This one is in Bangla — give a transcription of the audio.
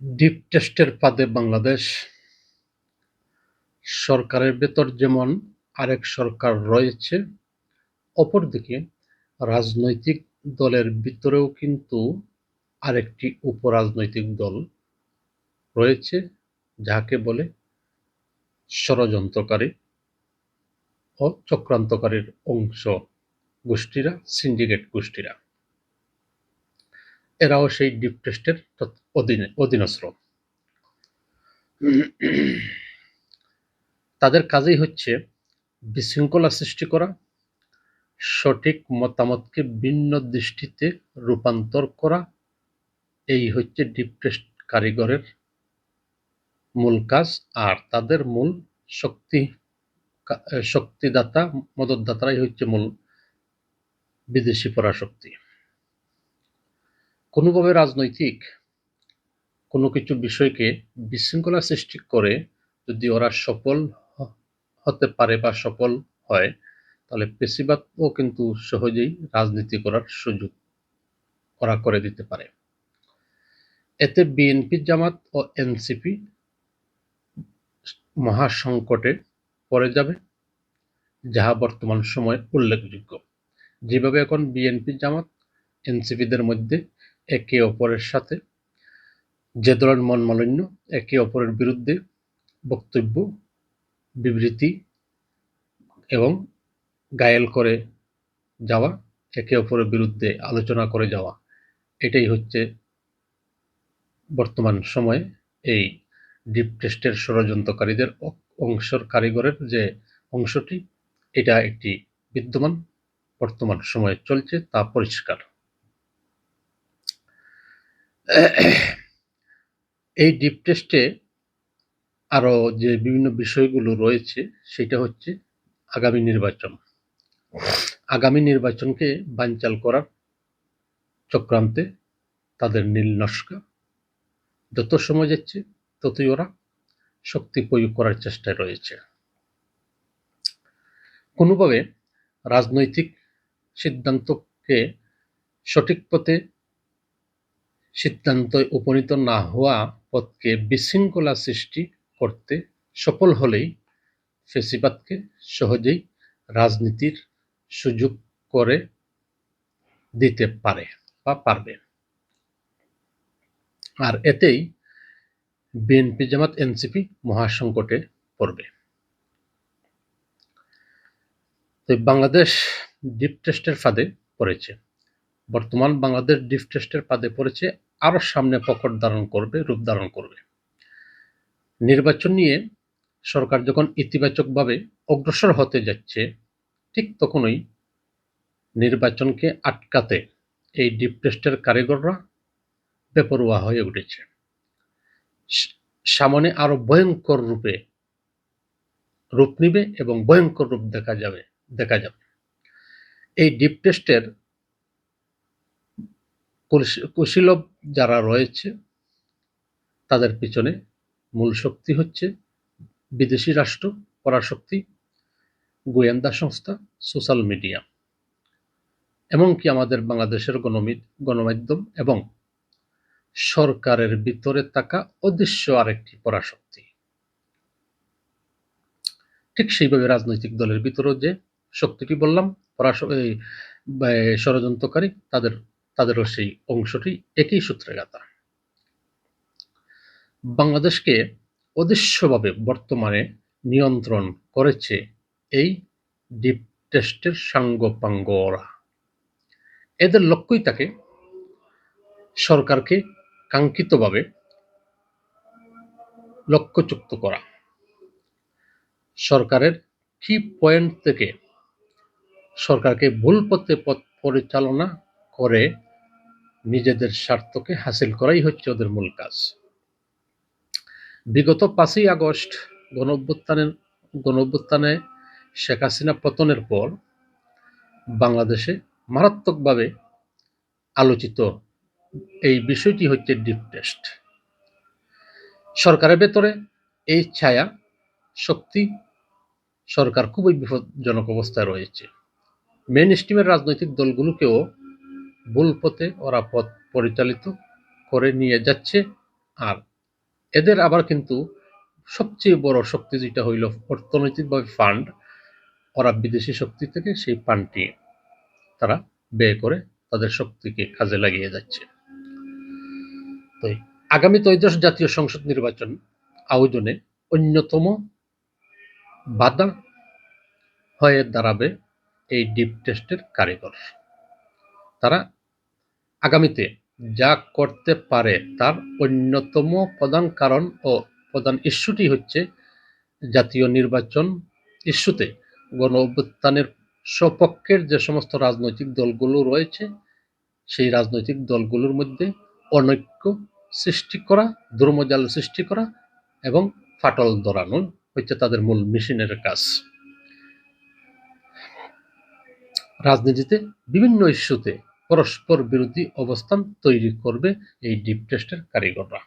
ডিপ টেস্টের ফাঁদে বাংলাদেশ। সরকারের ভেতর যেমন আরেক সরকার রয়েছে, অপরদিকে রাজনৈতিক দলের ভিতরেও কিন্তু আরেকটি উপরাজনৈতিক দল রয়েছে, যাকে বলে ষড়যন্ত্রকারী ও চক্রান্তকারীর অংশ গোষ্ঠীরা, সিন্ডিকেট গোষ্ঠীরা। এরাও সেই ডিপ টেস্টের অধীনস্থ। তাদের কাজই হচ্ছে বিশৃঙ্খলা সৃষ্টি করা, সঠিক মতামতকে ভিন্ন দৃষ্টিতে রূপান্তর করা। এই হচ্ছে ডিপ টেস্ট কারিগরের মূল কাজ। আর তাদের মূল শক্তিদাতা, মদতদাতারাই হচ্ছে মূল বিদেশি পরাশক্তি। কোনোভাবে রাজনৈতিক কোনো কিছু বিষয়কে বিশৃঙ্খলা সৃষ্টি করে যদি ওরা সফল হতে পারে বা সফল হয়, তাহলে ফ্যাসিবাদও কিন্তু সহজেই রাজনীতি করার সুযোগ ওরা করে দিতে পারে। এতে বিএনপি, জামাত ও এনসিপি মহাসংকটে পড়ে যাবে, যাহা বর্তমান সময়ে উল্লেখযোগ্য। যেভাবে এখন বিএনপি, জামাত, এনসিপিদের মধ্যে একে অপরের সাথে যে ধরনের মনোমালিন্য, একে অপরের বিরুদ্ধে বক্তব্য, বিবৃতি এবং গায়েল করে যাওয়া, একে অপরের বিরুদ্ধে আলোচনা করে যাওয়া, এটাই হচ্ছে বর্তমান সময়ে এই ডিপ টেস্টের ষড়যন্ত্রকারীদের অংশের কারিগরের যে অংশটি, এটা একটি বিদ্যমান বর্তমান সময়ে চলছে, তা পরিষ্কার। এই ডিপ টেস্টে আরো যে বিভিন্ন বিষয়গুলো রয়েছে, সেটা হচ্ছে আগামী নির্বাচন। আগামী নির্বাচনকে বানচাল করার চক্রান্তে তাদের নীলনকশা। যত সময় যাচ্ছে ততই ওরা শক্তি প্রয়োগ করার চেষ্টায় রয়েছে। কোনোভাবে রাজনৈতিক সিদ্ধান্তকে সঠিক পথে সিদ্ধান্তে উপনীত না হওয়া পথকে বিশৃঙ্খলা সৃষ্টি করতে সফল হলেই ফ্যাসিবাদকে সহজেই রাজনীতির সুযোগ করে দিতে পারে বা পারবে। আর এতেই বিএনপি, জামাত, এনসিপি মহাসংকটে পড়বে। তো বাংলাদেশ ডিপ টেস্টের ফাঁদে পড়েছে। বর্তমান বাংলাদেশ ডিপ টেস্টের ফাঁদে পড়েছে, আরো সামনে প্রকট ধারণ করবে, রূপ ধারণ করবে। নির্বাচন নিয়ে সরকার যখন ইতিবাচকভাবে অগ্রসর হতে যাচ্ছে, ঠিক তখনই নির্বাচনকে আটকাতে এই ডিপ টেস্টের কারিগররা বেপরোয়া হয়ে উঠেছে। সামনে আরো ভয়ঙ্কর রূপ নিবে এবং ভয়ঙ্কর রূপ দেখা যাবে। এই ডিপ টেস্টের কুশীলব যারা রয়েছে, তাদের পিছনে মূল শক্তি হচ্ছে বিদেশি রাষ্ট্র, পরাশক্তি, গোয়েন্দা সংস্থা, সোশ্যাল মিডিয়া, এমনকি আমাদের বাংলাদেশের গণমাধ্যম এবং সরকারের ভিতরে থাকা অদৃশ্য আরেকটি পরাশক্তি। ঠিক সেইভাবে রাজনৈতিক দলের ভিতরেও যে শক্তিটি বললাম, ষড়যন্ত্রকারী, তাদেরও সেই অংশটি একই সূত্রে গাঁথা। বাংলাদেশকে অদৃশ্যভাবে বর্তমানে নিয়ন্ত্রণ করেছে এই ডিপ টেস্টের সাঙ্গপাঙ্গরা। এদের লক্ষ্যই থাকে সরকারকে কাঙ্ক্ষিতভাবে লক্ষ্যচ্যুত করা, সরকারের কি পয়েন্ট থেকে সরকারকে ভুল পথে পরিচালনা করে নিজেদের স্বার্থকে হাসিল করাই হচ্ছে ওদের মূল কাজ। বিগত 5ই আগস্ট গণঅভ্যুত্থানে শেখ হাসিনা পতনের পর বাংলাদেশে মারাত্মকভাবে আলোচিত এই বিষয়টি হচ্ছে ডিপ টেস্ট। সরকারের ভেতরে এই ছায়া শক্তি, সরকার খুবই বিপজ্জনক অবস্থায় রয়েছে। মেইন স্ট্রিমের রাজনৈতিক দলগুলোকেও ভুল পথে ওরা পথ পরিচালিত করে নিয়ে যাচ্ছে। আর এদের আবার কিন্তু সবচেয়ে বড় শক্তি যেটা হইল অর্থনৈতিকভাবে ফান্ড, ওরা বিদেশি শক্তি থেকে সেই ফান্ডটি তারা ব্যয় করে তাদের শক্তিকে কাজে লাগিয়ে যাচ্ছে। তো আগামী ত্রয়োদশ জাতীয় সংসদ নির্বাচন আয়োজনে অন্যতম বাধা হয়ে দাঁড়াবে এই ডিপ টেস্টের কারিগর। তারা আগামীতে যা করতে পারে তার অন্যতম প্রধান কারণ ও প্রধান ইস্যুটি হচ্ছে জাতীয় নির্বাচন ইস্যুতে গণ-অভ্যুত্থানের সপক্ষের যে সমস্ত রাজনৈতিক দলগুলো রয়েছে সেই রাজনৈতিক দলগুলোর মধ্যে অনৈক্য সৃষ্টি করা, ধর্মজাল সৃষ্টি করা এবং ফাটল ধরানো হচ্ছে তাদের মূল মিশনের কাজ। রাজনীতিতে বিভিন্ন ইস্যুতে পরস্পর বিরোধী অবস্থান তৈরি করবে এই ডিপ টেস্টের কারিগররা।